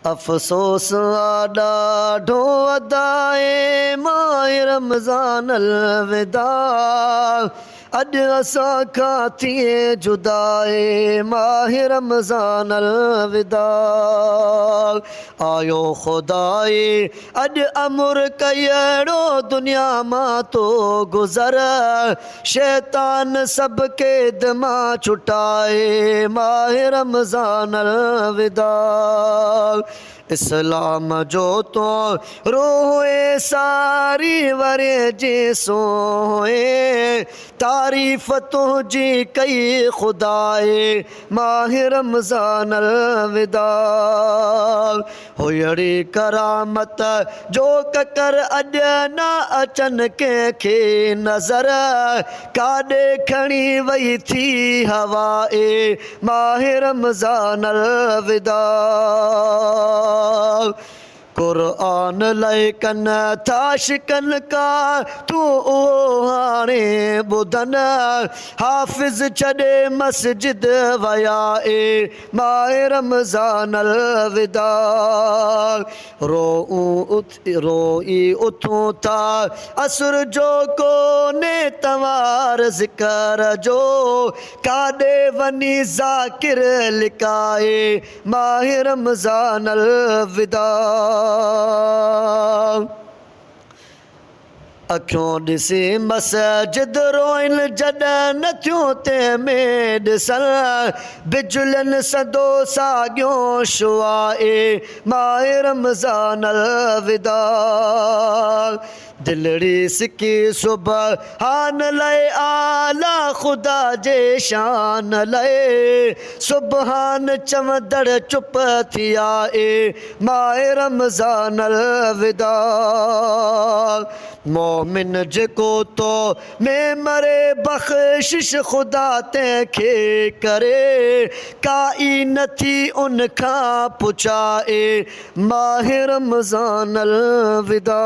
अफ़सोस ॾाढो अदाए माह रमज़ान अलविदा अॼु असां खां थिए जुदाए माह रमज़ान अलविदा आयो खुदाए अॼु अमुर कयड़ो दुनिया मां तो गुज़र शैतान सब क़ैद मां छुटाए माह रमज़ान अलविदा इस्लाम जो तो रोए सारी वरे जे सोए तारीफ़ तुझी कई खुदाए माह रमज़ान अलविदा हुयड़ी करामत जो ककर अॼु न अचन कंहिंखे नज़र काॾे खणी वई थी हवाए माह रमज़ान अलविदा क़ुरान लाइ कन था शिकन का तू हाणे ॿुधन हाफ़िज़ छॾे मस्जिद वया माह रमज़ान अलविदा रोई उथूं था असुर जो कोने तवार ज़िक्र जो काॾे वञी ज़ाकिर लिकाए माह रमज़ान अलविदा अखियों ॾिसी मस्जिद रोइन जॾहिं न थियूं तंहिंमें ॾिसण बिजुलियुनि सदो साॻियो शुआए माह रमज़ान अलविदा दिलड़ी सिकी सुबहान लाइ आला खुदा जे शान लाइ सुबहान चवंदड़ चुप थी आहे माह रमज़ान अलविदा मोमिन जेको तो में मरे बख़्शिश खुदा तंहिंखे करे काई नथी उन खां पुछाए माह रमज़ान अलविदा